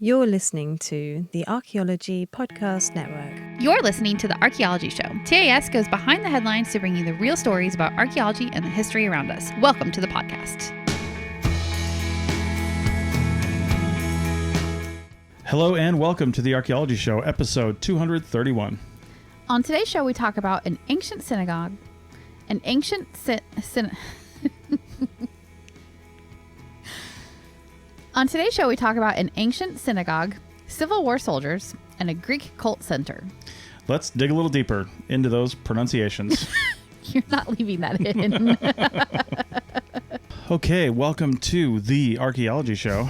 You're listening to the Archaeology Podcast Network. You're listening to the Archaeology Show. TAS goes behind the headlines to bring you the real stories about archaeology and the history around us. Welcome to the podcast. Hello and welcome to the Archaeology Show, episode 231. On today's show, we talk about an ancient synagogue, an ancient On today's show, we talk about an ancient synagogue, Civil War soldiers, and a Greek cult center. Let's dig a little deeper into those pronunciations. You're not leaving that in. Okay, welcome to the Archaeology Show.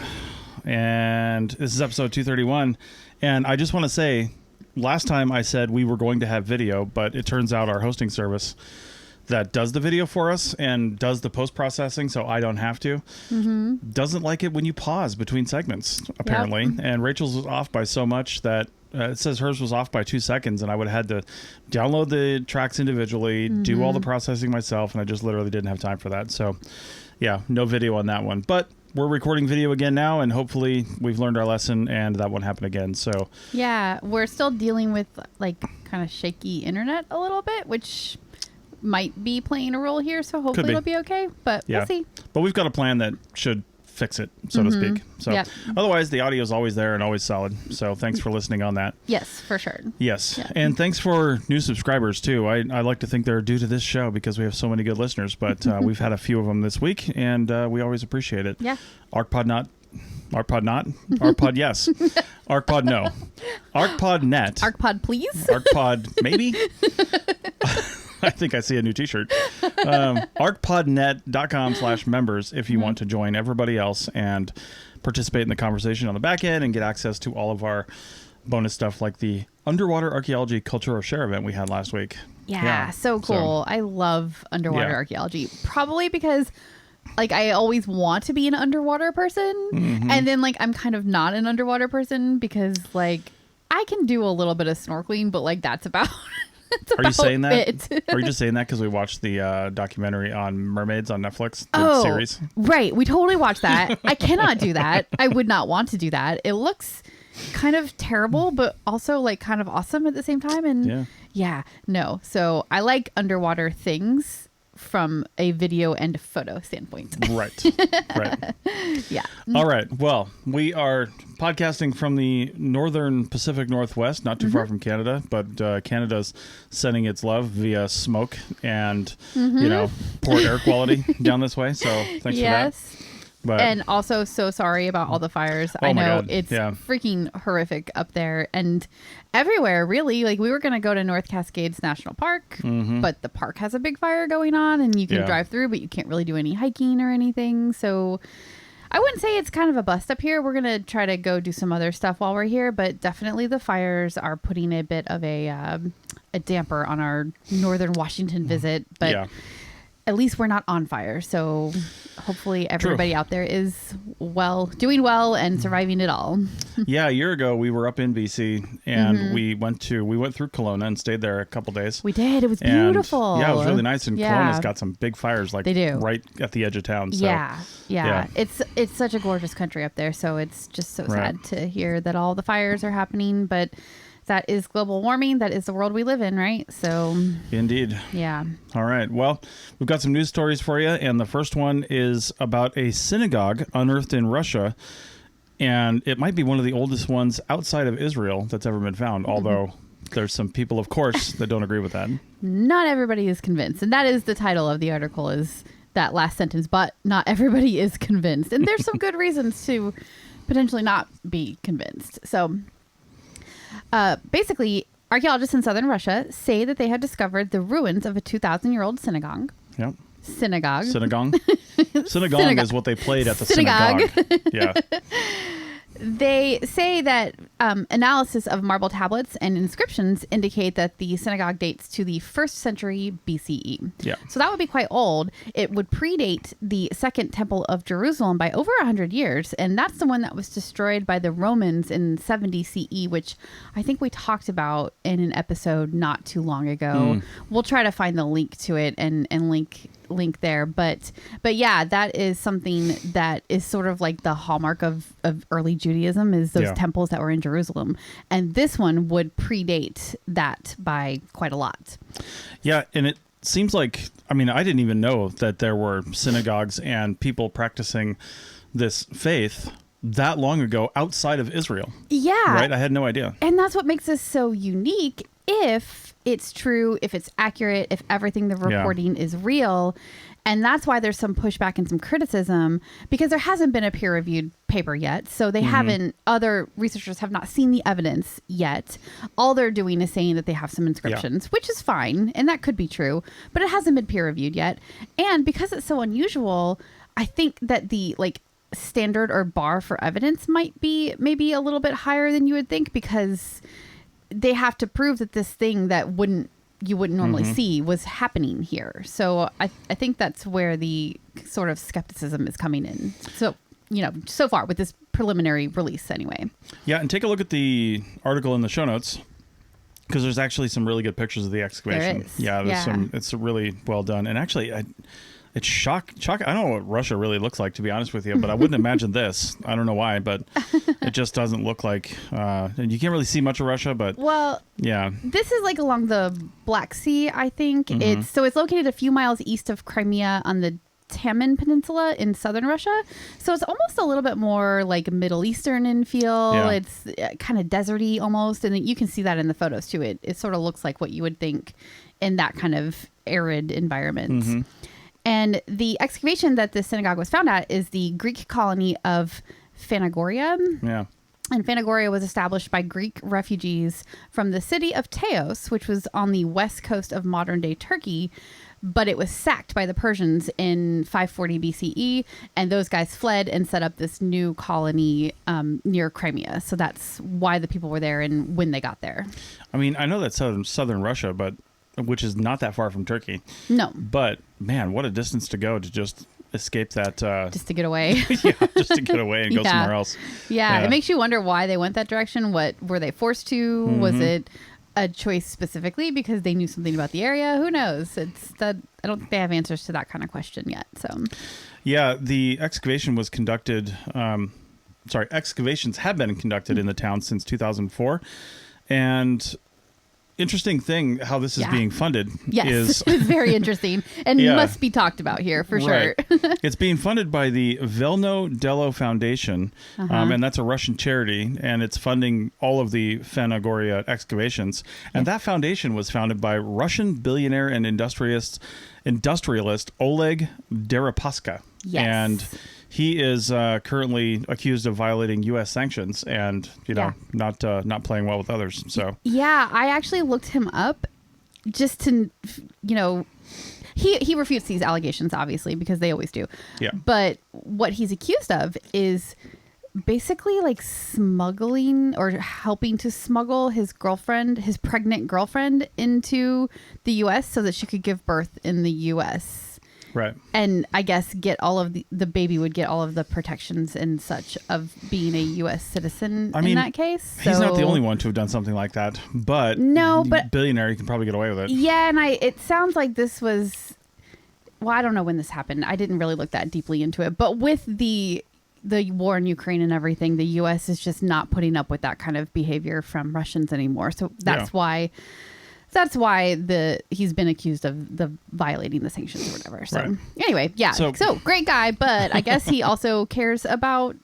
And this is episode 231. And I just want to say, last time I said we were going to have video, but it turns out our hosting service that does the video for us and does the post-processing so I don't have to, doesn't like it when you pause between segments, apparently. Yep. And Rachel's was off by so much that it says hers was off by 2 seconds, and I would have had to download the tracks individually, do all the processing myself, and I just literally didn't have time for that. So, yeah, no video on that one. But we're recording video again now, and hopefully we've learned our lesson and that won't happen again. So yeah, we're still dealing with like kind of shaky internet a little bit, which might be playing a role here, so hopefully it'll be okay, but we'll see. But we've got a plan that should fix it, so to speak. So otherwise, the audio is always there and always solid. So thanks for listening on that. Yes, for sure. Yes. Yep. And thanks for new subscribers, too. I like to think they're due to this show because we have so many good listeners, but we've had a few of them this week, and we always appreciate it. Yeah. ArchPod yes. ArchPod no. ArchPodNet. ArchPod please. ArchPod maybe. I think I see a new t-shirt. ArchPodNet.com/members if you want to join everybody else and participate in the conversation on the back end and get access to all of our bonus stuff like the underwater archaeology cultural share event we had last week. Yeah, so cool. I love underwater archaeology. Probably because like I always want to be an underwater person, and then like I'm kind of not an underwater person because like I can do a little bit of snorkeling, but like that's about Are you saying that? Are you just saying that because we watched the documentary on mermaids on Netflix, the series? Right. We totally watched that. I cannot do that. I would not want to do that. It looks kind of terrible, but also like kind of awesome at the same time. And no. So I like underwater things from a video and photo standpoint. Right. Yeah. All right. Well, we are podcasting from the northern Pacific Northwest, not too far from Canada, but Canada's sending its love via smoke and, poor air quality down this way. So thanks for that. But, and also so sorry about all the fires. I know it's freaking horrific up there and everywhere, really. Like we were going to go to North Cascades National Park, but the park has a big fire going on and you can drive through, but you can't really do any hiking or anything. So I wouldn't say it's kind of a bust up here. We're going to try to go do some other stuff while we're here, but definitely the fires are putting a bit of a damper on our northern Washington visit. But at least we're not on fire. So hopefully everybody out there is doing well and surviving it all. Yeah. A year ago, we were up in BC and we went through Kelowna and stayed there a couple days. We did. It was beautiful. Yeah, it was really nice. And Kelowna's got some big fires like they do. Right at the edge of town. So, yeah. It's such a gorgeous country up there. So it's just so sad to hear that all the fires are happening. But that is global warming. That is the world we live in, right? So indeed. Yeah. All right. Well, we've got some news stories for you. And the first one is about a synagogue unearthed in Russia. And it might be one of the oldest ones outside of Israel that's ever been found. Although there's some people, of course, that don't agree with that. Not everybody is convinced. And that is the title of the article, is that last sentence. But not everybody is convinced. And there's some good reasons to potentially not be convinced. So basically, archaeologists in southern Russia say that they have discovered the ruins of a 2,000-year-old synagogue. Yep. Synagogue. Synagogue is what they played at the synagogue. Yeah. They say that analysis of marble tablets and inscriptions indicate that the synagogue dates to the 1st century BCE. Yeah. So that would be quite old. It would predate the Second Temple of Jerusalem by over 100 years. And that's the one that was destroyed by the Romans in 70 CE, which I think we talked about in an episode not too long ago. We'll try to find the link to it and link link there. But yeah, that is something that is sort of like the hallmark of early Judaism, is those temples that were in Jerusalem. And this one would predate that by quite a lot. Yeah, and it seems like, I mean, I didn't even know that there were synagogues and people practicing this faith that long ago outside of Israel. Yeah. Right? I had no idea. And that's what makes this so unique. If it's true, if it's accurate, if everything they're reporting is real. And that's why there's some pushback and some criticism, because there hasn't been a peer-reviewed paper yet. So they haven't, other researchers have not seen the evidence yet. All they're doing is saying that they have some inscriptions, which is fine. And that could be true, but it hasn't been peer-reviewed yet. And because it's so unusual, I think that the standard or bar for evidence might be maybe a little bit higher than you would think, because they have to prove that this thing that you wouldn't normally see was happening here. So I think that's where the sort of skepticism is coming in. So, so far with this preliminary release anyway. Yeah. And take a look at the article in the show notes, because there's actually some really good pictures of the excavation. There is. Yeah. There's some, it's really well done. And actually it's shock. I don't know what Russia really looks like, to be honest with you, but I wouldn't imagine this. I don't know why, but it just doesn't look like, and you can't really see much of Russia, but yeah. This is like along the Black Sea, I think. It's located a few miles east of Crimea on the Taman Peninsula in southern Russia. So it's almost a little bit more like Middle Eastern in feel. Yeah. It's kind of deserty almost. And you can see that in the photos too. It sort of looks like what you would think in that kind of arid environment. And the excavation that the synagogue was found at is the Greek colony of Phanagoria. Yeah. And Phanagoria was established by Greek refugees from the city of TAS, which was on the west coast of modern-day Turkey, but it was sacked by the Persians in 540 BCE, and those guys fled and set up this new colony near Crimea. So that's why the people were there and when they got there. I mean, I know that's southern Russia, which is not that far from Turkey. No. But, man, what a distance to go to just escape that. Just to get away. Just to get away and go somewhere else. Yeah, it makes you wonder why they went that direction. What were they forced to? Was it a choice specifically because they knew something about the area? Who knows? I don't think they have answers to that kind of question yet. So, yeah, the excavation was conducted. Excavations have been conducted in the town since 2004, and interesting thing how this is being funded. Yes, it's very interesting and must be talked about here for sure. It's being funded by the Velno Dello Foundation, and that's a Russian charity, and it's funding all of the Phanagoria excavations. And that foundation was founded by Russian billionaire and industrialist Oleg Deripaska. Yes. And he is currently accused of violating U.S. sanctions and, not playing well with others. So yeah, I actually looked him up just to, he refutes these allegations, obviously, because they always do. Yeah. But what he's accused of is basically like smuggling or helping to smuggle his pregnant girlfriend into the U.S. so that she could give birth in the U.S. Right. And I guess get all of the baby would get all of the protections and such of being a U.S. citizen in that case. So, he's not the only one to have done something like that, but billionaire, you can probably get away with it. Yeah, and it sounds like this was, well, I don't know when this happened. I didn't really look that deeply into it, but with the war in Ukraine and everything, the U.S. is just not putting up with that kind of behavior from Russians anymore. So that's why he's been accused of the violating the sanctions or whatever. So anyway, so great guy, but I guess he also cares about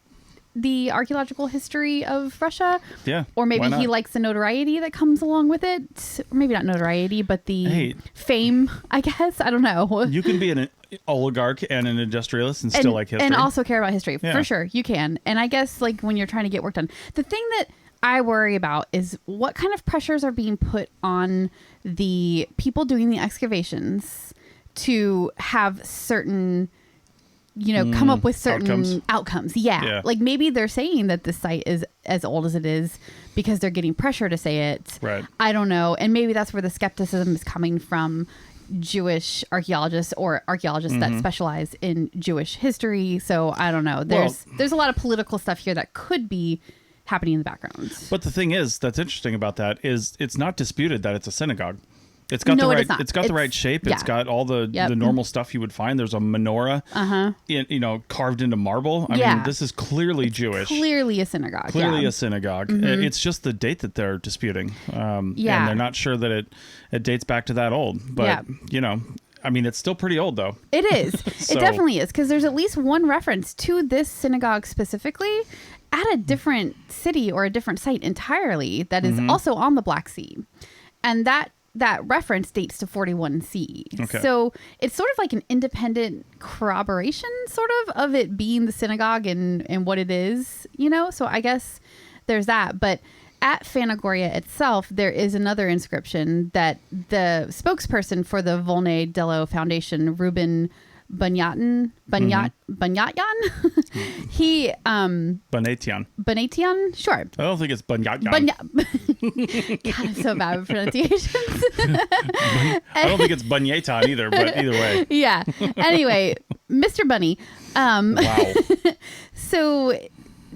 the archaeological history of Russia. Yeah. Or maybe he likes the notoriety that comes along with it. Or maybe not notoriety, but the fame, I guess. I don't know. You can be an oligarch and an industrialist and still like history. And also care about history. Yeah. For sure. You can. And I guess like when you're trying to get work done, the thing that I worry about is what kind of pressures are being put on the people doing the excavations to have certain, come up with certain outcomes. Yeah. Like maybe they're saying that the site is as old as it is because they're getting pressure to say it. Right. I don't know. And maybe that's where the skepticism is coming from Jewish archaeologists or archaeologists that specialize in Jewish history. So I don't know. There's a lot of political stuff here that could be happening in the background. But the thing is, that's interesting about that is it's not disputed that it's a synagogue. It's got no, the right. it is not. It's got the right shape. It's got all the normal stuff you would find. There's a menorah, carved into marble. I mean, this is clearly Jewish. Clearly a synagogue. Clearly a synagogue. It's just the date that they're disputing. And they're not sure that it dates back to that old. But I mean, it's still pretty old, though. It is. It definitely is, because there's at least one reference to this synagogue specifically at a different city or a different site entirely that is also on the Black Sea. And that reference dates to 41 CE. Okay. So it's sort of like an independent corroboration, sort of it being the synagogue and what it is, So I guess there's that. But at Phanagoria itself, there is another inscription that the spokesperson for the Volney Dello Foundation, Ruben Bunyatyan, he Banatian, sure. I don't think it's Bunyatyan. God, I'm so bad with pronunciations. I don't think it's Bunyatan either, but either way. Yeah. Anyway, Mr. Bunny. Wow. So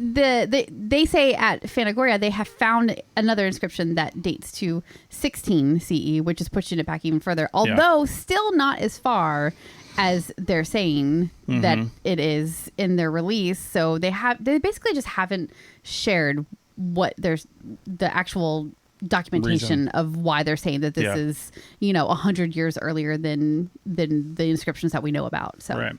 they say at Phanagoria they have found another inscription that dates to 16 CE, which is pushing it back even further, although still not as far as they're saying that it is in their release. So they basically just haven't shared what there's the actual documentation of why they're saying that this is 100 years earlier than the inscriptions that we know about. So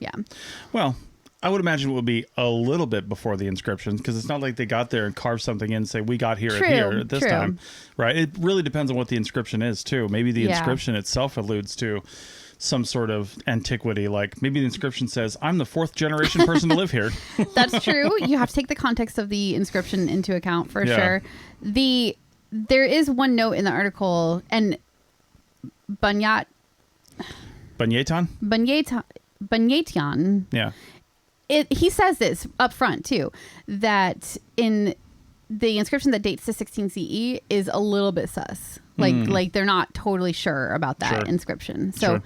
well, I would imagine it would be a little bit before the inscriptions, because it's not like they got there and carved something in and say, we got here at this time. Right. It really depends on what the inscription is, too. Maybe the inscription itself alludes to some sort of antiquity. Like maybe the inscription says, I'm the 4th generation person to live here. That's true. You have to take the context of the inscription into account for sure. There is one note in the article, and Bunyatan. Yeah. He says this up front too, that in the inscription that dates to 16 CE is a little bit sus. Like they're not totally sure about that inscription. So,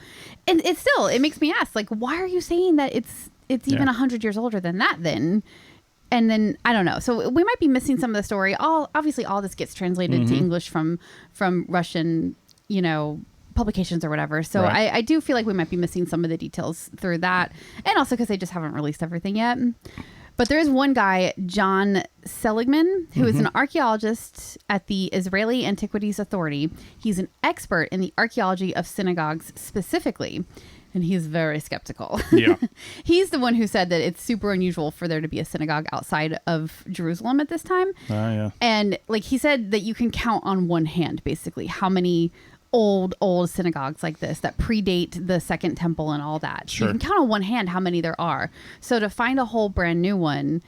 and it makes me ask, like, why are you saying that it's even 100 years older than that then? And then I don't know. So we might be missing some of the story. Obviously all this gets translated to English from Russian, publications or whatever. So I do feel like we might be missing some of the details through that. And also because they just haven't released everything yet. But there is one guy, John Seligman, who is an archaeologist at the Israeli Antiquities Authority. He's an expert in the archaeology of synagogues specifically. And he's very skeptical. Yeah. He's the one who said that it's super unusual for there to be a synagogue outside of Jerusalem at this time. And he said that you can count on one hand, basically, how many old synagogues like this that predate the Second Temple and all that. Sure. You can count on one hand how many there are. So to find a whole brand new one,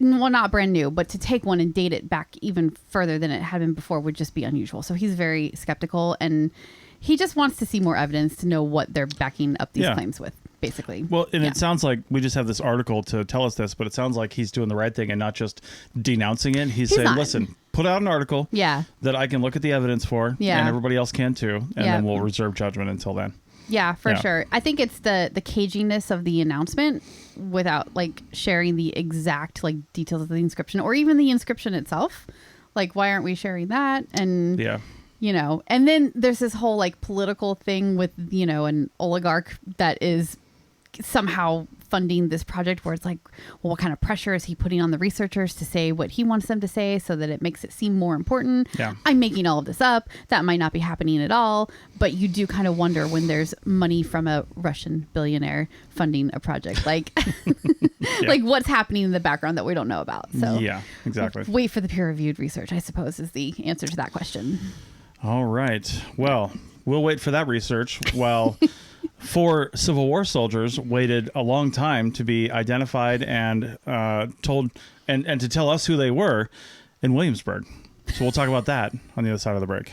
well, not brand new, but to take one and date it back even further than it had been before would just be unusual. So he's very skeptical, and he just wants to see more evidence to know what they're backing up these claims with, basically. Well, and it sounds like we just have this article to tell us this, but it sounds like he's doing the right thing and not just denouncing it. He's saying, listen, put out an article that I can look at the evidence for, and everybody else can too, and then we'll reserve judgment until then. Yeah, for sure. I think it's the caginess of the announcement without sharing the exact details of the inscription or even the inscription itself. Why aren't we sharing that? And and then there's this whole political thing with, an oligarch that is somehow funding this project where it's well, what kind of pressure is he putting on the researchers to say what he wants them to say so that it makes it seem more important? Yeah. I'm making all of this up. That might not be happening at all, but you do kind of wonder when there's money from a Russian billionaire funding a project, what's happening in the background that we don't know about. So yeah, exactly. Wait for the peer-reviewed research, I suppose, is the answer to that question. All right. Well, we'll wait for that research while 4 Civil War soldiers waited a long time to be identified and told and to tell us who they were in Williamsburg. So we'll talk about that on the other side of the break.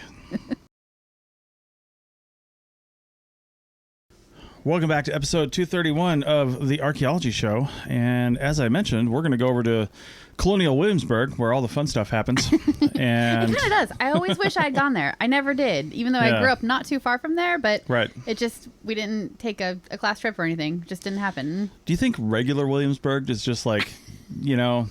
Welcome back to episode 231 of the Archaeology Show. And as I mentioned, we're going to go over to Colonial Williamsburg, where all the fun stuff happens. And it kind of does. I always wish I had gone there. I never did, even though I grew up not too far from there. But we didn't take a class trip or anything. It just didn't happen. Do you think regular Williamsburg is just you know,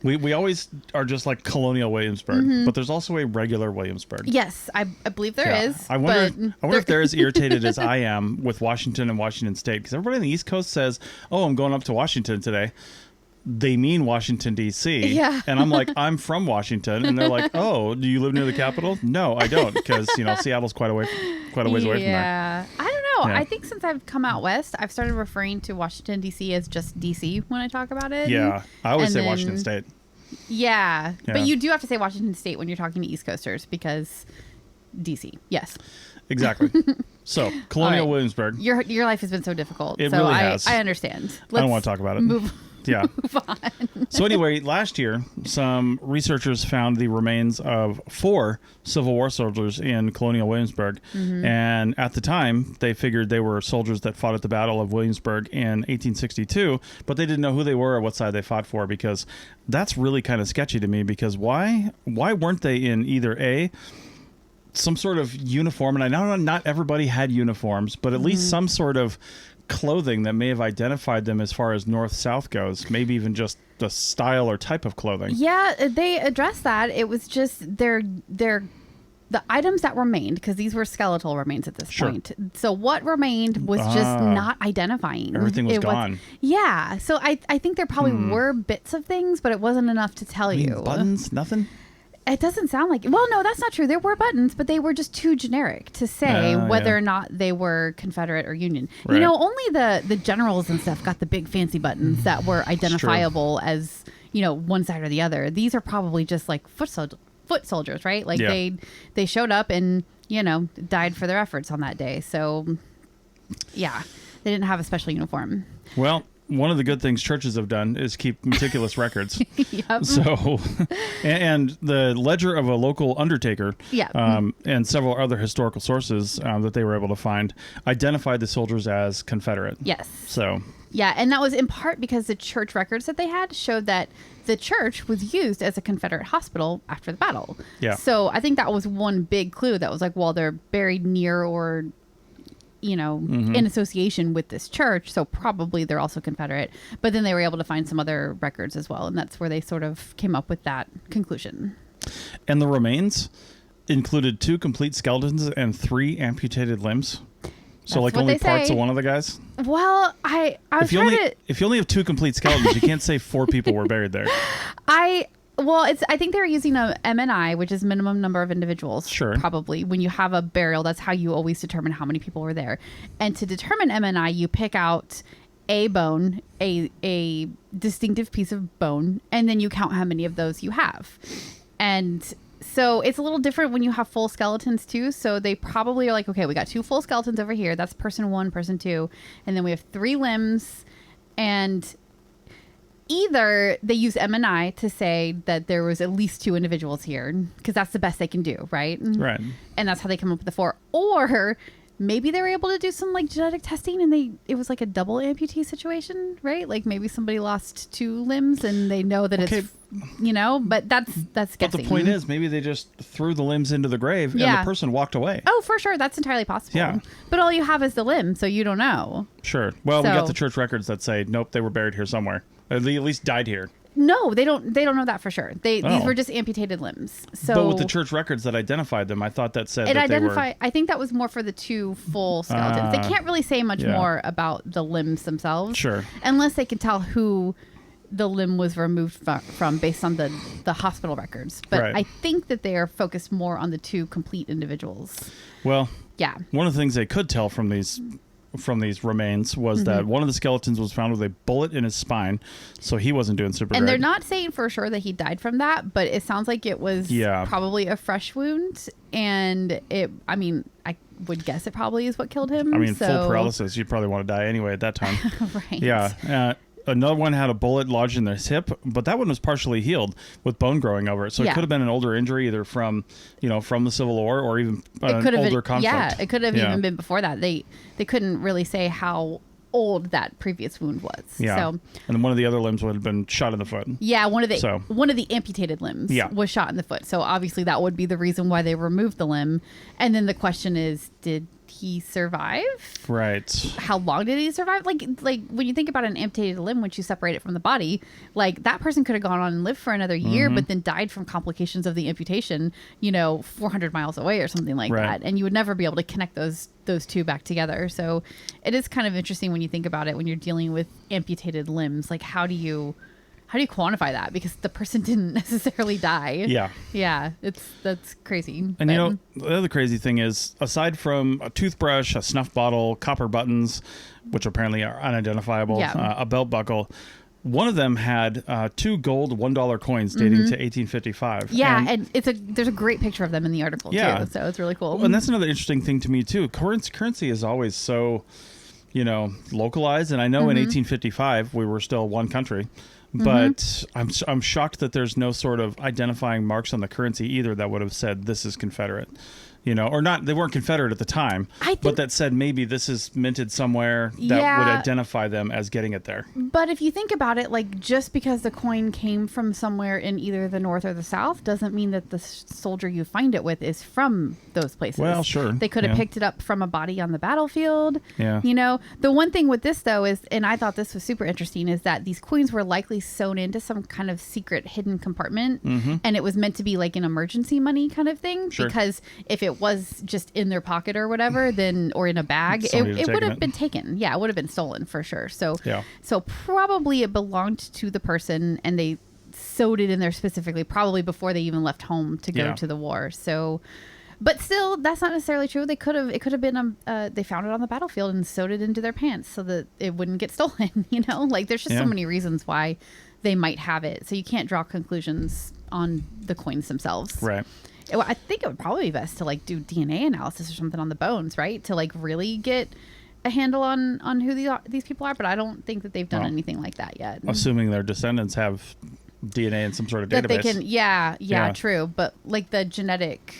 we always are just like Colonial Williamsburg, but there's also a regular Williamsburg. Yes, I believe there is. I wonder if they're as irritated as I am with Washington and Washington State, because everybody on the East Coast says, "Oh, I'm going up to Washington today." They mean Washington, D.C. Yeah. And I'm like, I'm from Washington. And they're like, oh, do you live near the Capitol? No, I don't, because, you know, Seattle's quite a ways away from there. Yeah. I don't know. Yeah. I think since I've come out west, I've started referring to Washington, D.C. as just D.C. when I talk about it. Yeah. I always say Washington State. Yeah. Yeah. But you do have to say Washington State when you're talking to East Coasters because D.C. Yes. Exactly. So, Colonial right. Williamsburg. Your life has been so difficult. It so really has. I understand. I don't want to talk about it. Move on. So anyway, last year, some researchers found the remains of 4 Civil War soldiers in Colonial Williamsburg. And at the time, they figured they were soldiers that fought at the Battle of Williamsburg in 1862, but they didn't know who they were or what side they fought for, because that's really kind of sketchy to me, because why weren't they in either A, some sort of uniform, and I know not everybody had uniforms, but at least some sort of clothing that may have identified them as far as north-south goes, maybe even just the style or type of clothing. Yeah, they addressed that. It was just the items that remained, because these were skeletal remains at this point. So what remained was just not identifying. Everything was gone. Yeah. So I think there probably were bits of things, but it wasn't enough to tell you. Buttons? Nothing? It doesn't sound like it. Well, no, that's not true. There were buttons, but they were just too generic to say whether or not they were Confederate or Union. Right. You know, only the generals and stuff got the big fancy buttons that were identifiable as, you know, one side or the other. These are probably just like foot soldiers, right? Like they showed up and, you know, died for their efforts on that day. So, yeah, they didn't have a special uniform. Well, one of the good things churches have done is keep meticulous records. Yep. So, and the ledger of a local undertaker and several other historical sources that they were able to find identified the soldiers as Confederate. Yes. So. Yeah, and that was in part because the church records that they had showed that the church was used as a Confederate hospital after the battle. Yeah. So I think that was one big clue that was like, well, they're buried near or, you know, in association with this church, so probably they're also Confederate. But then they were able to find some other records as well, and that's where they sort of came up with that conclusion. And the remains included 2 complete skeletons and 3 amputated limbs. So That's like only parts of one of the guys? Well, I was if you only have 2 complete skeletons, you can't say 4 people were buried there. I think they were using a MNI, which is minimum number of individuals. Sure. Probably. When you have a burial, that's how you always determine how many people were there. And to determine MNI, you pick out a bone, a distinctive piece of bone, and then you count how many of those you have. And so it's a little different when you have full skeletons too. So they probably are like, okay, we got 2 full skeletons over here. That's person 1, person 2. And then we have 3 limbs, and either they use MNI to say that there was at least 2 individuals here, because that's the best they can do, right? Right. And that's how they come up with the 4. Or maybe they were able to do some like genetic testing, and it was like a double amputee situation, right? Like maybe somebody lost 2 limbs and they know that it's, you know, but that's guessing. But the point is, maybe they just threw the limbs into the grave and the person walked away. Oh, for sure. That's entirely possible. Yeah. But all you have is the limb, so you don't know. Sure. Well, we got the church records that say, nope, they were buried here somewhere. They at least died here. No, they don't know that for sure. These were just amputated limbs. So, but with the church records that identified them, I thought that said that they were... I think that was more for the 2 full skeletons. They can't really say much more about the limbs themselves. Sure. Unless they can tell who the limb was removed from based on the hospital records. But I think that they are focused more on the 2 complete individuals. Well, yeah. One of the things they could tell from these remains was that one of the skeletons was found with a bullet in his spine, so he wasn't doing super and great. They're not saying for sure that he died from that, but it sounds like it was probably a fresh wound, and I would guess it probably is what killed him. I mean, full paralysis, you'd probably want to die anyway at that time. Right. Yeah. Another one had a bullet lodged in his hip, but that one was partially healed with bone growing over it. So it could have been an older injury, either from the Civil War or even an older conflict. Yeah, it could have even been before that. They couldn't really say how old that previous wound was. Yeah. So, and then one of the other limbs would have been shot in the foot. Yeah, one of the amputated limbs was shot in the foot. So obviously that would be the reason why they removed the limb. And then the question is, did he survive? Right. How long did he survive? Like when you think about an amputated limb, once you separate it from the body, like that person could have gone on and lived for another year, but then died from complications of the amputation, 400 miles away or something like that. And you would never be able to connect those two back together. So it is kind of interesting when you think about it, when you're dealing with amputated limbs, like how do you quantify that? Because the person didn't necessarily die. Yeah. That's crazy. And the other crazy thing is, aside from a toothbrush, a snuff bottle, copper buttons, which apparently are unidentifiable, a belt buckle, one of them had 2 gold $1 coins dating to 1855. Yeah, and there's a great picture of them in the article too, so it's really cool. And that's another interesting thing to me too. Currency is always so, localized. And I know in 1855 we were still one country. But I'm shocked that there's no sort of identifying marks on the currency either that would have said this is Confederate, or not. They weren't Confederate at the time, but that said maybe this is minted somewhere that would identify them as getting it there. But if you think about it, like just because the coin came from somewhere in either the North or the South doesn't mean that the soldier you find it with is from those places. Well, sure. They could have picked it up from a body on the battlefield. Yeah. The one thing with this though is, and I thought this was super interesting, is that these coins were likely sewn into some kind of secret hidden compartment, and it was meant to be like an emergency money kind of thing. Sure. Because if it was just in their pocket or whatever, then or in a bag, it would have been taken. Yeah, it would have been stolen for sure. So probably it belonged to the person, and they sewed it in there specifically, probably before they even left home to go to the war. So. But still, that's not necessarily true. It could have been, they found it on the battlefield and sewed it into their pants so that it wouldn't get stolen, Like, there's just so many reasons why they might have it. So you can't draw conclusions on the coins themselves. Right. I think it would probably be best to, like, do DNA analysis or something on the bones, right? To, like, really get a handle on who these people are. But I don't think that they've done anything like that yet. Assuming their descendants have DNA in some sort of database. That they can, yeah, true. But, like, the genetic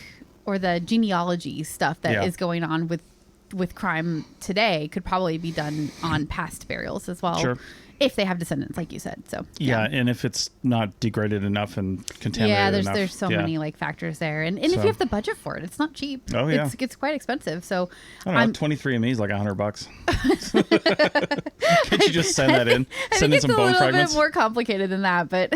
or the genealogy stuff that is going on with crime today could probably be done on past burials as well. Sure. If they have descendants, like you said. So and if it's not degraded enough and contaminated enough. There's so many like factors there, and if you have the budget for it, it's not cheap. Oh yeah, it's quite expensive. So I don't know, 23andMe is like $100. Can't you just send that in? Send in some bone fragments. It's a little bit more complicated than that, but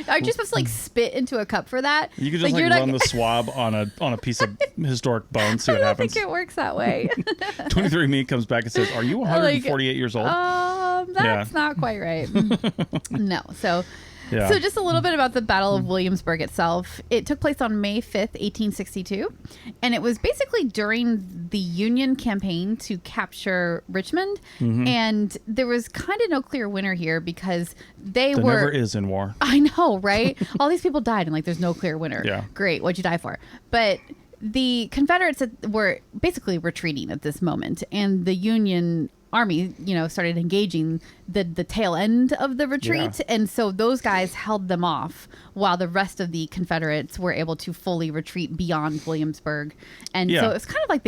are you supposed to like spit into a cup for that? You could just like run the swab on a piece of historic bone, see what happens. I think it works that way. 23andMe comes back and says, "Are you 148 years old?" That's not quite right. No. So just a little bit about the Battle of Williamsburg itself. It took place on May 5th, 1862. And it was basically during the Union campaign to capture Richmond. And there was kind of no clear winner here because there never is in war. I know, right? All these people died and like there's no clear winner. Yeah. Great. What'd you die for? But the Confederates were basically retreating at this moment. And the Union Army, started engaging the tail end of the retreat. And so those guys held them off while the rest of the Confederates were able to fully retreat beyond Williamsburg. And so it's kind of like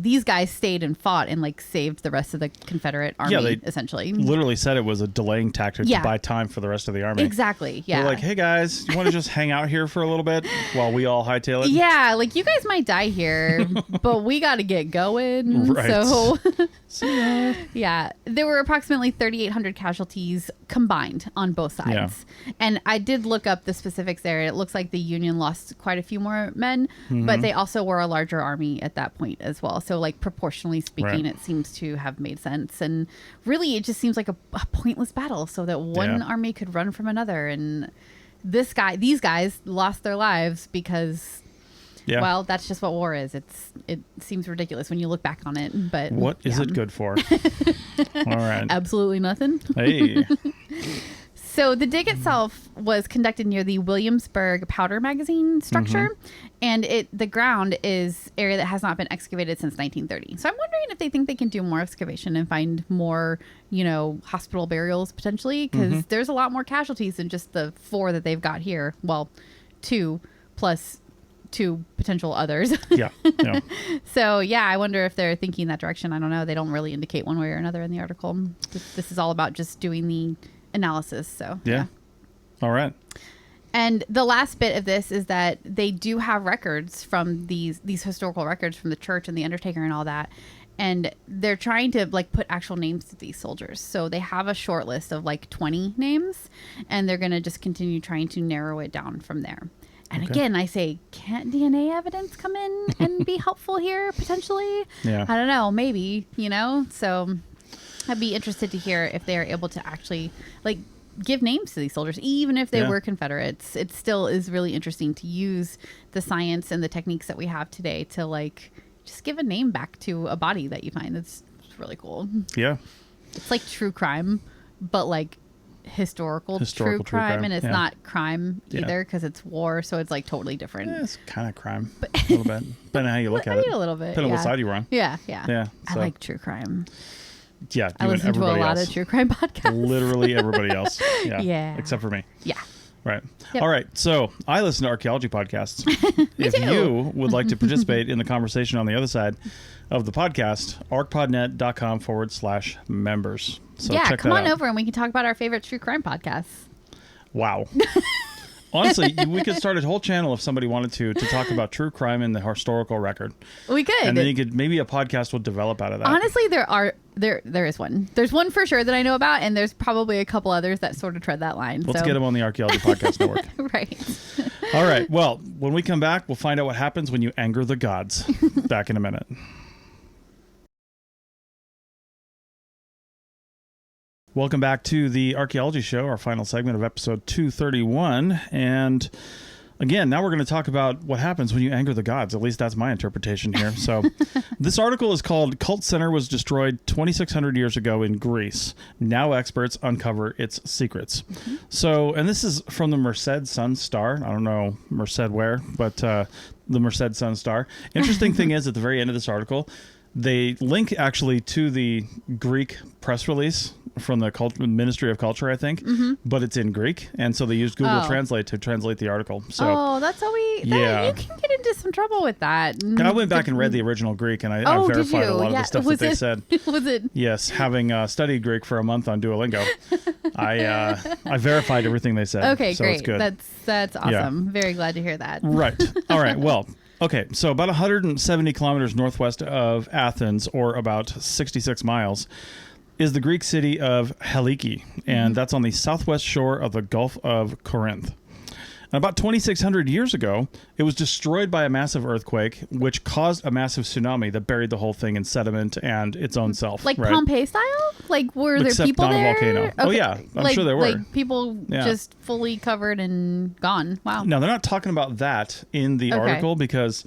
these guys stayed and fought and like saved the rest of the Confederate army, they essentially. Literally said it was a delaying tactic to buy time for the rest of the army. Exactly. Yeah. They're like, hey guys, you want to just hang out here for a little bit while we all hightail it? Yeah, like you guys might die here, but we got to get going. Right. So yeah, there were approximately 3,800 casualties combined on both sides. And I did look up the specifics there. It looks like the Union lost quite a few more men, but they also were a larger army at that point as well. So like proportionally speaking, it seems to have made sense. And really, it just seems like a pointless battle so that one army could run from another. And these guys lost their lives because... Yeah. Well, that's just what war is. It seems ridiculous when you look back on it, but what is it good for? All right. Absolutely nothing. Hey. So the dig itself was conducted near the Williamsburg powder magazine structure, and the ground is area that has not been excavated since 1930. So I'm wondering if they think they can do more excavation and find more, hospital burials potentially, because there's a lot more casualties than just the 4 that they've got here. Well, 2 plus 2 potential others. Yeah. So I wonder if they're thinking that direction. I don't know. They don't really indicate one way or another in the article. This is all about just doing the analysis. So yeah. All right. And the last bit of this is that they do have records from these historical records from the church and the undertaker and all that. And they're trying to like put actual names to these soldiers. So they have a short list of like 20 names, and they're going to just continue trying to narrow it down from there. And again, I say, can't DNA evidence come in and be helpful here potentially? Yeah. I don't know, maybe, So I'd be interested to hear if they're able to actually like give names to these soldiers, even if they were Confederates. It still is really interesting to use the science and the techniques that we have today to like just give a name back to a body that you find. That's really cool. Yeah. It's like true crime, but like historical true crime, and it's not crime either because it's war, so it's like totally different. Yeah, it's kind of crime a little bit, depending on how you look at it. A little bit. Depending on what side you're on. Yeah. So. I like true crime. Yeah, I listen to a lot of true crime podcasts. Literally everybody else. Yeah. Except for me. Yeah. Right. Yep. All right. So I listen to archaeology podcasts. If too. you would like to participate in the conversation on the other side of the podcast, ArchPodNet.com/members. So check come that on out. over and we can talk about our favorite true crime podcasts. Wow. Honestly, we could start a whole channel if somebody wanted to talk about true crime in the historical record. We could. And then you could, maybe a podcast would develop out of that. Honestly, there is one. There's one for sure that I know about, and there's probably a couple others that sort of tread that line. Let's get them on the Archaeology Podcast Network. Right. All right. Well, when we come back, we'll find out what happens when you anger the gods. Back in a minute. Welcome back to the Archaeology Show, our final segment of episode 231. And again, now we're going to talk about what happens when you anger the gods. At least that's my interpretation here. So this article is called Cult Center Was Destroyed 2,600 Years Ago in Greece. Now experts uncover its secrets. Mm-hmm. So, and this is from the Merced Sun Star. I don't know Merced where, but the Merced Sun Star. Interesting thing is at the very end of this article, they link actually to the Greek press release from the Ministry of Culture, I think, but it's in Greek, and so they used Google Translate to translate the article. So, that's how you can get into some trouble with that. And I went back and read the original Greek, and I verified a lot of the stuff that they said. Was it? Yes, having studied Greek for a month on Duolingo, I verified everything they said. Okay, so great. It's good. That's awesome. Very glad to hear that. Right. All right. Well. Okay, so about 170 kilometers northwest of Athens, or about 66 miles, is the Greek city of Helike, and that's on the southwest shore of the Gulf of Corinth. And about 2,600 years ago, it was destroyed by a massive earthquake, which caused a massive tsunami that buried the whole thing in sediment and its own self. Like right? Pompeii style? Like, were there people not there? A volcano. Okay. Oh, yeah. I'm sure there were. Like, people just fully covered and gone. Wow. No, they're not talking about that in the article because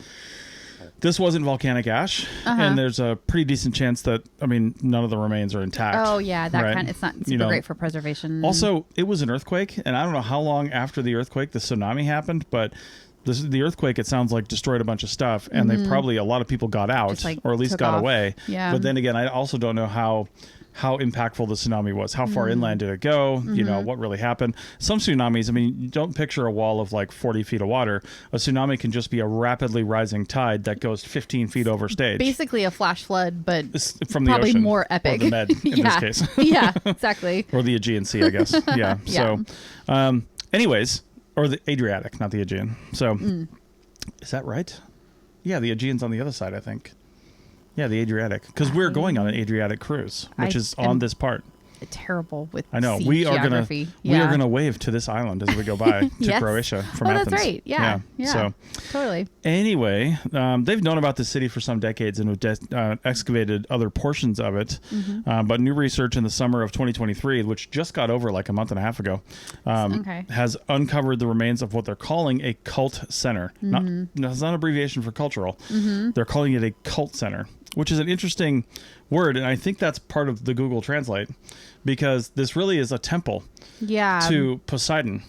this wasn't volcanic ash, and there's a pretty decent chance that, none of the remains are intact. Oh, yeah. That right? it's not super great for preservation. Also, it was an earthquake, and I don't know how long after the earthquake the tsunami happened, but the earthquake, it sounds like, destroyed a bunch of stuff, and they probably, a lot of people got out, or at least got away. Yeah. But then again, I also don't know how impactful the tsunami was. How far inland did it go? You know, what really happened? Some tsunamis, you don't picture a wall of like 40 feet of water. A tsunami can just be a rapidly rising tide that goes 15 feet over stage. Basically a flash flood, but from the probably ocean, more epic. Or the Med in this case. Yeah, exactly. Or the Aegean Sea, I guess. Yeah. So, anyways, or the Adriatic, not the Aegean. So, is that right? Yeah, the Aegean's on the other side, I think. Yeah, the Adriatic, because we're going on an Adriatic cruise, which is on this part. Terrible with I know. sea We are geography. gonna wave to this island as we go by to Croatia from Athens. That's right. Yeah. So totally. Anyway, they've known about the city for some decades and have excavated other portions of it. But new research in the summer of 2023, which just got over like a month and a half ago, has uncovered the remains of what they're calling a cult center. That's not an abbreviation for cultural. They're calling it a cult center, which is an interesting word, and I think that's part of the Google Translate, because this really is a temple to Poseidon,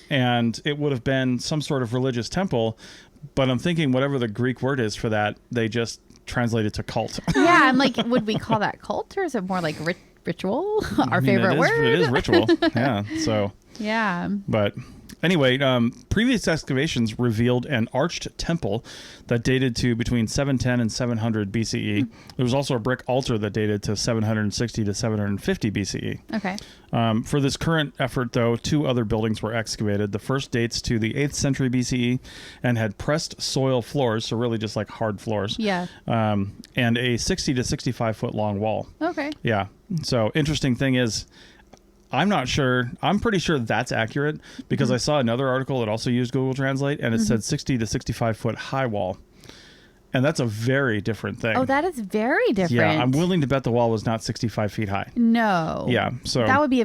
and it would have been some sort of religious temple, but I'm thinking whatever the Greek word is for that, they just translate it to cult. Yeah, I'm like, would we call that cult, or is it more like ritual? Our favorite word? It is ritual. Yeah, so. Yeah. But Anyway, previous excavations revealed an arched temple that dated to between 710 and 700 BCE. There was also a brick altar that dated to 760 to 750 BCE. Okay. For this current effort, though, 2 other buildings were excavated. The first dates to the 8th century BCE and had pressed soil floors, so really just like hard floors. Yeah. And a 60 to 65 foot long wall. Okay. Yeah. So interesting thing is, I'm not sure. I'm pretty sure that's accurate because I saw another article that also used Google Translate, and it said 60 to 65 foot high wall. And that's a very different thing. Oh, that is very different. Yeah, I'm willing to bet the wall was not 65 feet high. No. Yeah, so that would be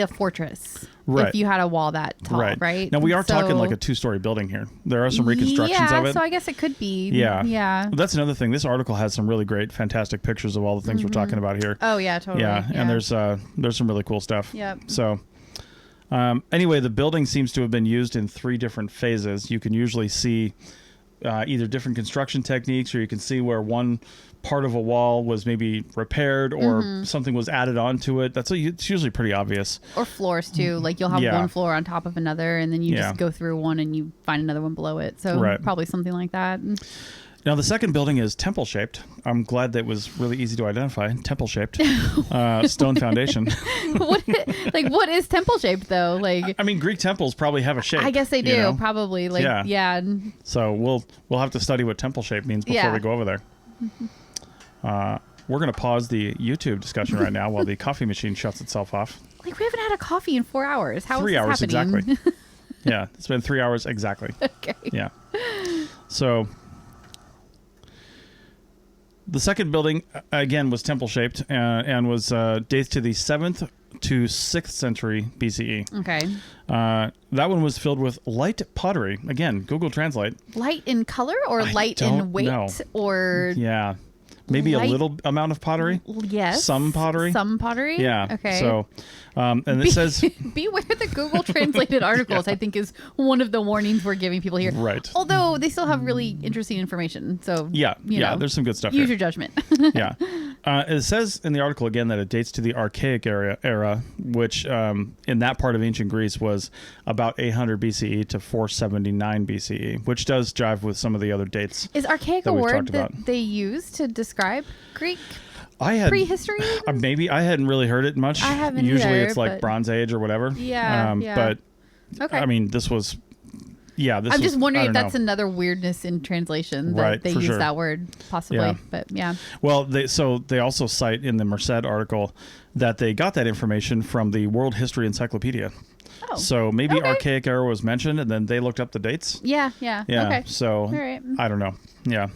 a fortress. Right. If you had a wall that tall, right? Now we are talking like a 2-story building here. There are some reconstructions of it. So I guess it could be. Yeah. Yeah. That's another thing. This article has some really great, fantastic pictures of all the things we're talking about here. Oh yeah, totally. Yeah, and there's some really cool stuff. Yep. So anyway, the building seems to have been used in 3 different phases. You can usually see either different construction techniques, or you can see where one part of a wall was maybe repaired or something was added onto it. It's usually pretty obvious. Or floors too. Like you'll have one floor on top of another, and then you just go through one and you find another one below it. So probably something like that. Now, the second building is temple-shaped. I'm glad that was really easy to identify. Temple-shaped. Stone foundation. What is temple-shaped, though? Like, I mean, Greek temples probably have a shape. I guess they do, probably. Like, yeah. So we'll have to study what temple-shaped means before we go over there. We're going to pause the YouTube discussion right now while the coffee machine shuts itself off. Like, we haven't had a coffee in 4 hours. How 3 is this hours happening? exactly. Yeah, it's been 3 hours exactly. Okay. Yeah. So the second building, again, was temple-shaped and was dates to the 7th to 6th century BCE. Okay. That one was filled with light pottery. Again, Google Translate. Light in color or light in weight? Know. Or yeah. Maybe a little amount of pottery. Yes. Some pottery. Yeah. Okay. So, and it says... Beware the Google translated articles, I think, is one of the warnings we're giving people here. Right. Although they still have really interesting information. So, you know, there's some good stuff use here. your judgment. Yeah. It says in the article, again, that it dates to the Archaic era, which in that part of ancient Greece was about 800 BCE to 479 BCE, which does jive with some of the other dates. Is archaic a word that they use to describe Greek prehistory? Maybe. I hadn't really heard it much. I haven't Usually either, it's like Bronze Age or whatever. Yeah. But, okay. I mean, this was... Yeah, I'm just wondering if that's another weirdness in translation that they use that word, possibly. Yeah. But yeah. Well, they also cite in the Merced article that they got that information from the World History Encyclopedia. Oh. So maybe Archaic era was mentioned, and then they looked up the dates. Yeah. Okay. So I don't know. Yeah.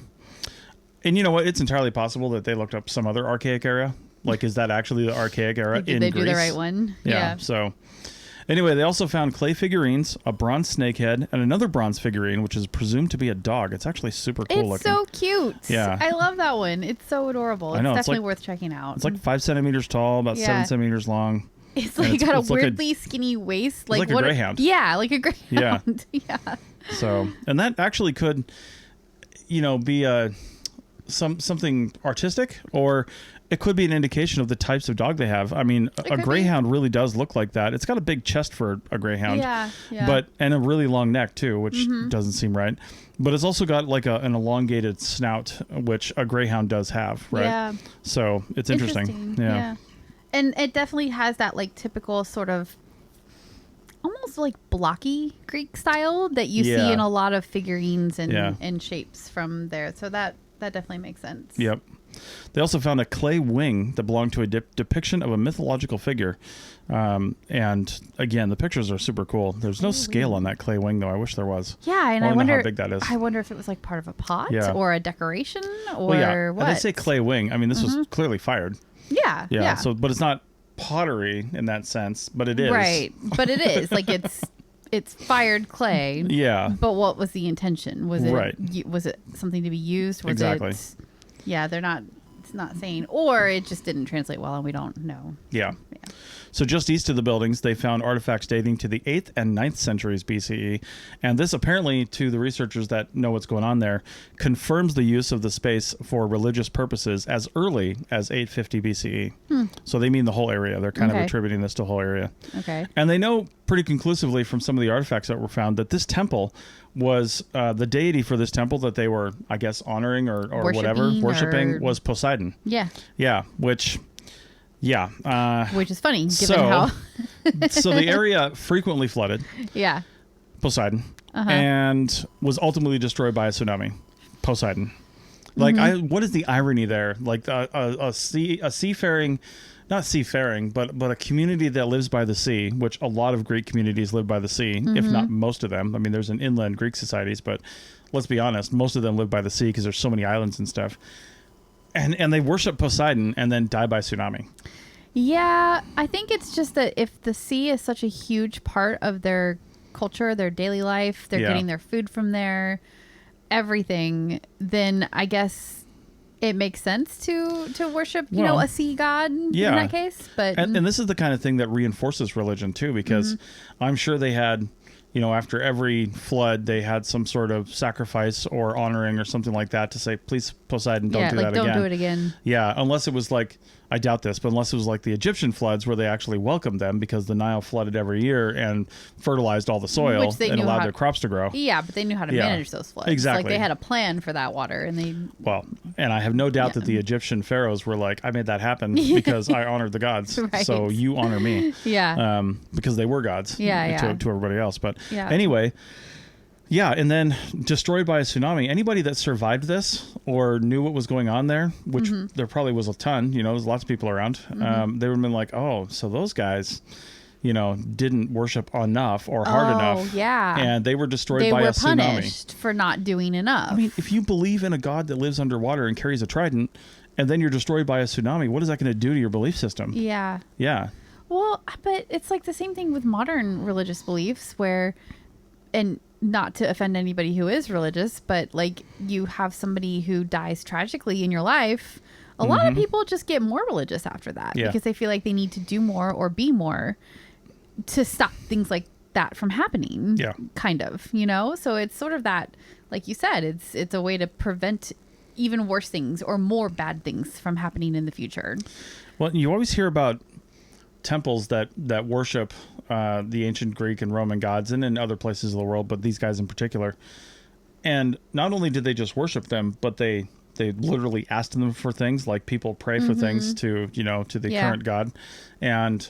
And you know what? It's entirely possible that they looked up some other Archaic era. Like, is that actually the Archaic era in Greece? Did they do the right one? Yeah. So... Anyway, they also found clay figurines, a bronze snakehead, and another bronze figurine, which is presumed to be a dog. It's actually super cool looking. It's so cute. Yeah. I love that one. It's so adorable. I know, it's definitely worth checking out. It's like 5 centimeters tall, about 7 centimeters long. It's like got a weirdly skinny waist. Like a greyhound. Yeah, like a greyhound. Yeah. So, and that actually could, be something artistic, or... It could be an indication of the types of dog they have. I mean, a greyhound really does look like that. It's got a big chest for a greyhound. Yeah. And a really long neck, too, which doesn't seem right. But it's also got like an elongated snout, which a greyhound does have, right? Yeah. So it's interesting. Yeah. And it definitely has that like typical sort of almost like blocky Greek style that you see in a lot of figurines and shapes from there. So that definitely makes sense. Yep. They also found a clay wing that belonged to a depiction of a mythological figure. And again, the pictures are super cool. There's no scale on that clay wing, though. I wish there was. Yeah, and I wonder how big that is. I wonder if it was like part of a pot or a decoration or what. And they say clay wing. I mean, this was clearly fired. Yeah. So, but it's not pottery in that sense, but it is. Right, but it is like it's fired clay. Yeah. But what was the intention? Was it something to be used? Was exactly. Yeah, it's not saying, or it just didn't translate well and we don't know. Yeah. So just east of the buildings, they found artifacts dating to the 8th and 9th centuries BCE. And this apparently, to the researchers that know what's going on there, confirms the use of the space for religious purposes as early as 850 BCE. So they mean the whole area. They're kind of attributing this to the whole area. Okay. And they know pretty conclusively from some of the artifacts that were found that this temple was the deity for this temple that they were, I guess, honoring or worshiping was Poseidon. Yeah. Yeah, which... Yeah. Which is funny, given how... So the area frequently flooded. Yeah. Poseidon. And was ultimately destroyed by a tsunami. Poseidon. Like, what is the irony there? Like, a seafaring... Not seafaring, but a community that lives by the sea, which a lot of Greek communities live by the sea, if not most of them. I mean, there's an inland Greek societies, but let's be honest, most of them live by the sea because there's so many islands and stuff. And they worship Poseidon and then die by tsunami. Yeah, I think it's just that if the sea is such a huge part of their culture, their daily life, they're getting their food from there, everything, then I guess it makes sense to worship, you know, a sea god in that case. But and this is the kind of thing that reinforces religion too, because I'm sure they had... You know, after every flood, they had some sort of sacrifice or honoring or something like that to say, please, Poseidon, don't do that again. Don't do it again. Yeah, unless it was like, I doubt this, but unless it was like the Egyptian floods where they actually welcomed them because the Nile flooded every year and fertilized all the soil and allowed their crops to grow. Yeah, but they knew how to manage those floods. Exactly. Like they had a plan for that water. And and I have no doubt that the Egyptian pharaohs were like, I made that happen because I honored the gods. Right. So you honor me. Yeah. Because they were gods to everybody else. But yeah. Anyway... Yeah, and then destroyed by a tsunami. Anybody that survived this or knew what was going on there, which there probably was a ton, you know, there's lots of people around, they would have been like, oh, so those guys, you know, didn't worship enough or hard enough. Yeah. And they were destroyed by a tsunami. They were punished for not doing enough. I mean, if you believe in a god that lives underwater and carries a trident, and then you're destroyed by a tsunami, what is that going to do to your belief system? Yeah. Yeah. Well, but it's like the same thing with modern religious beliefs where, and not to offend anybody who is religious, but like you have somebody who dies tragically in your life, a lot of people just get more religious after that because they feel like they need to do more or be more to stop things like that from happening. Yeah. Kind of, you know? So it's sort of that, like you said, it's a way to prevent even worse things or more bad things from happening in the future. Well, you always hear about temples that worship the ancient Greek and Roman gods and in other places of the world, but these guys in particular. And not only did they just worship them, but they literally asked them for things, like people pray for things to, you know, to the current god. And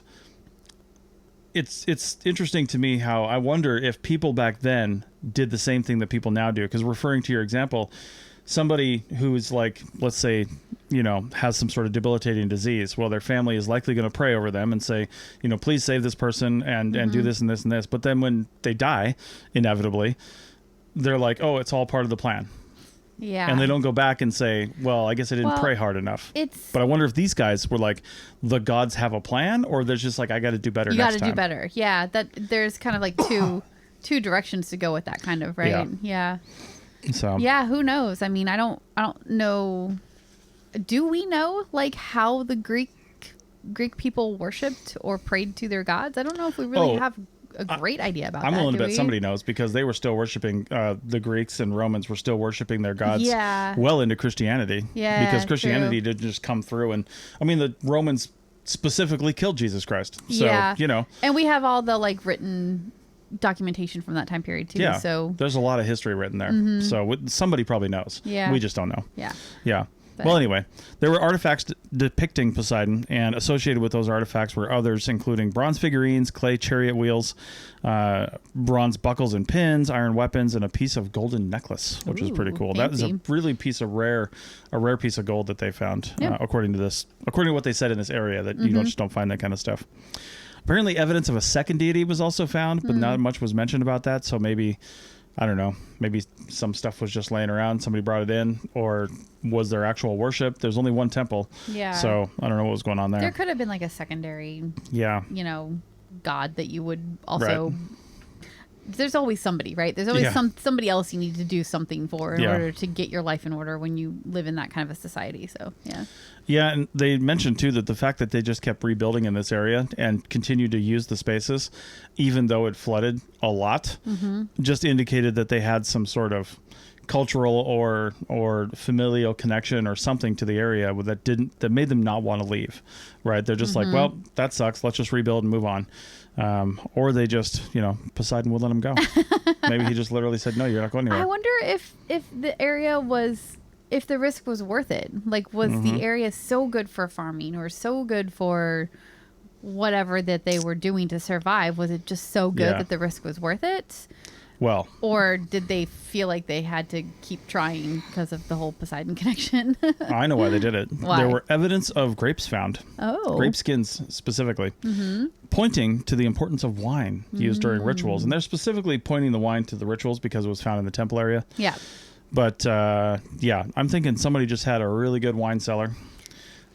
it's interesting to me how I wonder if people back then did the same thing that people now do. Because referring to your example, somebody who's like, let's say, you know, has some sort of debilitating disease. Well, their family is likely going to pray over them and say, you know, please save this person and do this and this and this. But then when they die, inevitably, they're like, oh, it's all part of the plan. Yeah. And they don't go back and say, well, I guess I didn't pray hard enough. But I wonder if these guys were like, the gods have a plan, or there's just like, I got to do better next time. You got to do better. Yeah. That there's kind of like two directions to go with that kind of, right? Yeah. So yeah, who knows? I mean, I don't know. Do we know like how the Greek people worshipped or prayed to their gods? I don't know if we really have a great idea about that. I'm willing to bet somebody knows, because they were still worshiping, the Greeks and Romans were still worshiping their gods well into Christianity. Yeah, because Christianity didn't just come through. And I mean, the Romans specifically killed Jesus Christ. So, you know. And we have all the like written documentation from that time period too. Yeah, so there's a lot of history written there. So somebody probably knows. Yeah. We just don't know. Yeah. Yeah. But. Well, anyway, there were artifacts depicting Poseidon, and associated with those artifacts were others, including bronze figurines, clay chariot wheels, bronze buckles and pins, iron weapons, and a piece of golden necklace, which is pretty cool. Fancy. That is a really a rare piece of gold that they found, according to what they said in this area, that you just don't find that kind of stuff. Apparently, evidence of a second deity was also found, but not much was mentioned about that. So maybe, I don't know, maybe some stuff was just laying around, somebody brought it in, or was there actual worship? There's only one temple. Yeah. So I don't know what was going on there. There could have been like a secondary, you know, god that you would also there's always somebody, right? There's always somebody else you need to do something for in order to get your life in order when you live in that kind of a society. So, yeah. Yeah, and they mentioned, too, that the fact that they just kept rebuilding in this area and continued to use the spaces, even though it flooded a lot, just indicated that they had some sort of cultural or familial connection or something to the area that made them not want to leave, right? They're just like, well, that sucks. Let's just rebuild and move on. Or they just, Poseidon would let them go. Maybe he just literally said, no, you're not going anywhere. I wonder if the area if the risk was worth it. Like, was the area so good for farming or so good for whatever that they were doing to survive? Was it just so good that the risk was worth it? Well, or did they feel like they had to keep trying because of the whole Poseidon connection? I know why they did it. Why? There were evidence of grapes found. Oh. Grape skins specifically, pointing to the importance of wine used during rituals. And they're specifically pointing the wine to the rituals because it was found in the temple area. Yeah. But, I'm thinking somebody just had a really good wine cellar.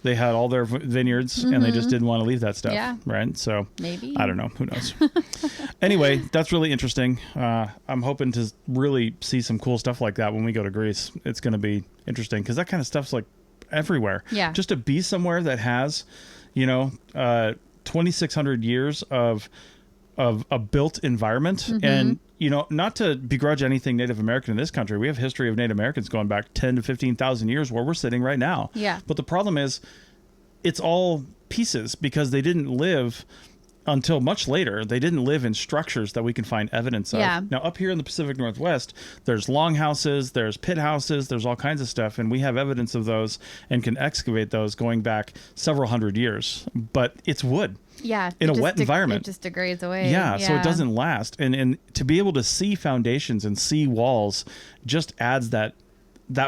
They had all their vineyards and they just didn't want to leave that stuff. Yeah. Right. So maybe. I don't know. Who knows? Anyway, that's really interesting. I'm hoping to really see some cool stuff like that when we go to Greece. It's going to be interesting because that kind of stuff's like everywhere. Yeah. Just to be somewhere that has, 2,600 years of a built environment and, not to begrudge anything Native American in this country. We have history of Native Americans going back 10 to 15,000 years where we're sitting right now. Yeah. But the problem is it's all pieces because they didn't live until much later. They didn't live in structures that we can find evidence of. Yeah. Now, up here in the Pacific Northwest, there's longhouses, there's pit houses, there's all kinds of stuff, and we have evidence of those and can excavate those going back several hundred years. But it's wood. Yeah. In a wet environment. It just degrades away. Yeah, so it doesn't last. And to be able to see foundations and see walls just adds that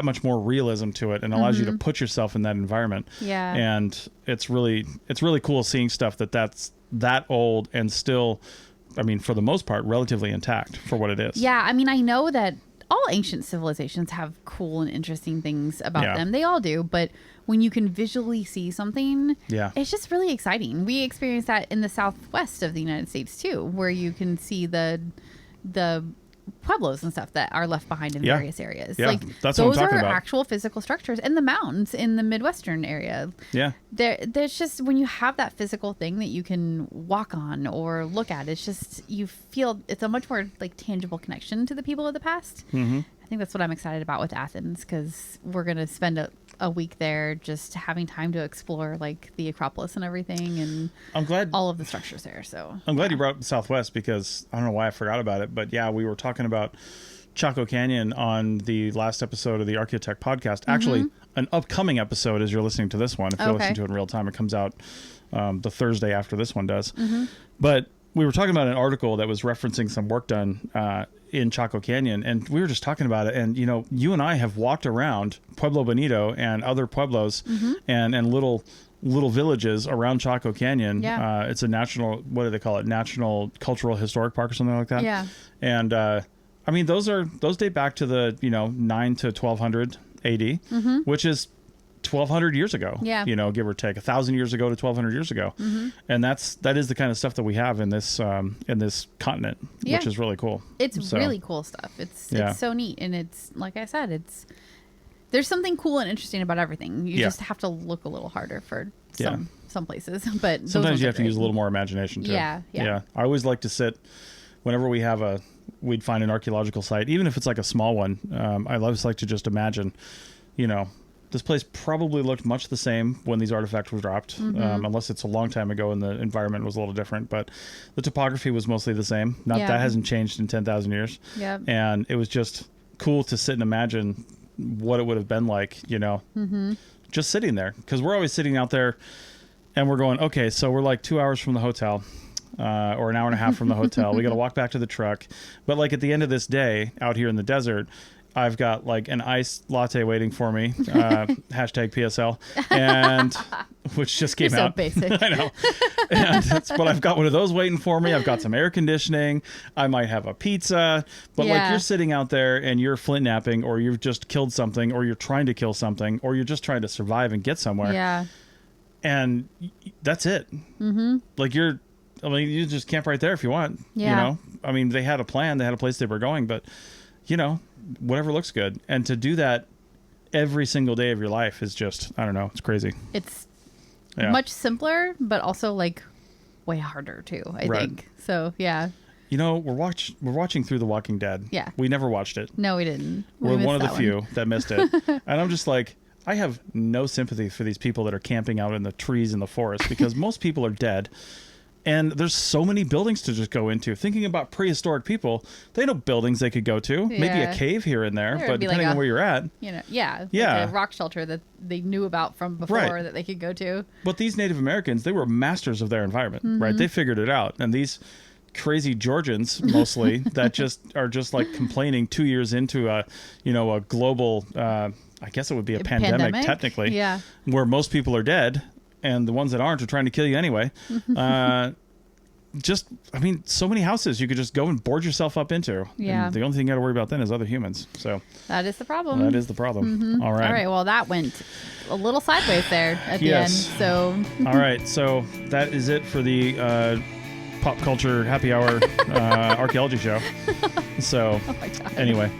much more realism to it and allows you to put yourself in that environment. Yeah. And it's really cool seeing stuff that's that old and still, for the most part, relatively intact for what it is. Yeah, I know that all ancient civilizations have cool and interesting things about them. They all do, but when you can visually see something, it's just really exciting. We experience that in the southwest of the United States too, where you can see the pueblos and stuff that are left behind in various areas. Yeah, like that's what I'm those talking are about. actual physical structures, and the mountains in the Midwestern area. Yeah. There's just, when you have that physical thing that you can walk on or look at, it's just, you feel it's a much more like tangible connection to the people of the past. Mm-hmm. I think that's what I'm excited about with Athens, because we're going to spend a week there just having time to explore like the Acropolis and everything, and I'm glad all of the structures there. So I'm glad you brought up the Southwest because I don't know why I forgot about it, but we were talking about Chaco Canyon on the last episode of the Archaeotech podcast. Actually, an upcoming episode as you're listening to this one. If you're listening to it in real time, it comes out the Thursday after this one does. But we were talking about an article that was referencing some work done in Chaco Canyon, and we were just talking about it. And you and I have walked around Pueblo Bonito and other pueblos and little villages around Chaco Canyon. Yeah. It's a national, what do they call it? National Cultural Historic Park or something like that. Yeah. And those date back to the 9 to 1200 AD, which is 1,200 years ago. Yeah. Give or take 1,000 years ago to 1,200 years ago. And that is the kind of stuff that we have in this continent, which is really cool. It's really cool stuff. It's so neat, and it's like I said, there's something cool and interesting about everything. You just have to look a little harder for some places, but sometimes you have to use a little more imagination too. Yeah. I always like to sit whenever we'd find an archaeological site, even if it's like a small one. I always like to just imagine, this place probably looked much the same when these artifacts were dropped, unless it's a long time ago and the environment was a little different. But the topography was mostly the same. That hasn't changed in 10,000 years. Yeah. And it was just cool to sit and imagine what it would have been like, just sitting there. Because we're always sitting out there and we're going, okay, so we're like 2 hours from the hotel. Or an hour and a half from the hotel. We got to walk back to the truck. But like at the end of this day out here in the desert, I've got like an iced latte waiting for me, hashtag PSL, and which just came out. So basic. I know. But I've got one of those waiting for me. I've got some air conditioning. I might have a pizza. But like you're sitting out there and you're flint napping, or you've just killed something, or you're trying to kill something, or you're just trying to survive and get somewhere. Yeah. And that's it. Like I mean, you just camp right there if you want. Yeah. You know, I mean, they had a plan, they had a place they were going, but you know, whatever looks good. And to do that every single day of your life is just, I don't know, it's crazy. It's much simpler, but also like way harder too, I think. So yeah. You know, we're watching through The Walking Dead. Yeah. We never watched it. No, we didn't. We're one of the few that missed it. And I'm just like, I have no sympathy for these people that are camping out in the trees in the forest because most people are dead. And there's so many buildings to just go into. Thinking about prehistoric people, they know buildings they could go to. Yeah. Maybe a cave here and there, but depending on where you're at. You know, like a rock shelter that they knew about from before that they could go to. But these Native Americans, they were masters of their environment, right? They figured it out. And these crazy Georgians, mostly, that just are just like complaining 2 years into a global, I guess it would be a pandemic, technically, where most people are dead. And the ones that aren't are trying to kill you anyway. So many houses you could just go and board yourself up into. Yeah. And the only thing you got to worry about then is other humans. So that is the problem. All right. All right. Well, that went a little sideways there at the end. So. All right. So that is it for the pop culture happy hour archaeology show. So anyway,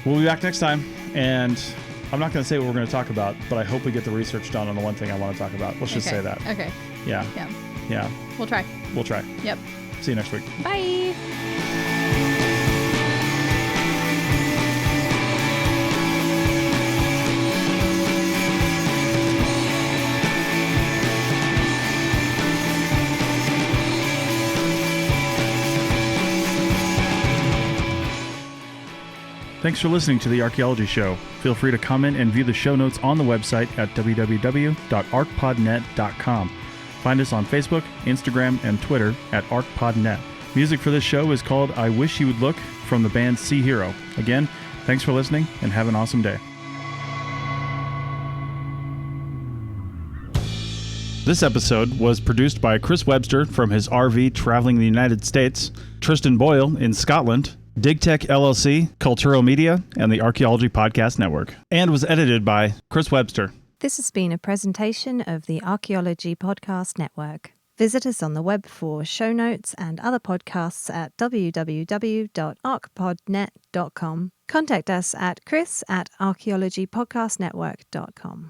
we'll be back next time. And I'm not going to say what we're going to talk about, but I hope we get the research done on the one thing I want to talk about. Let's just say that. Okay. Yeah. We'll try. Yep. See you next week. Bye. Thanks for listening to The Archaeology Show. Feel free to comment and view the show notes on the website at www.archpodnet.com. Find us on Facebook, Instagram, and Twitter at ArchPodNet. Music for this show is called I Wish You Would Look from the band Sea Hero. Again, thanks for listening and have an awesome day. This episode was produced by Chris Webster from his RV traveling the United States, Tristan Boyle in Scotland, DigTech LLC, Cultural Media, and the Archaeology Podcast Network, and was edited by Chris Webster. This has been a presentation of the Archaeology Podcast Network. Visit us on the web for show notes and other podcasts at www.archpodnet.com. Contact us at chris@archaeologypodcastnetwork.com.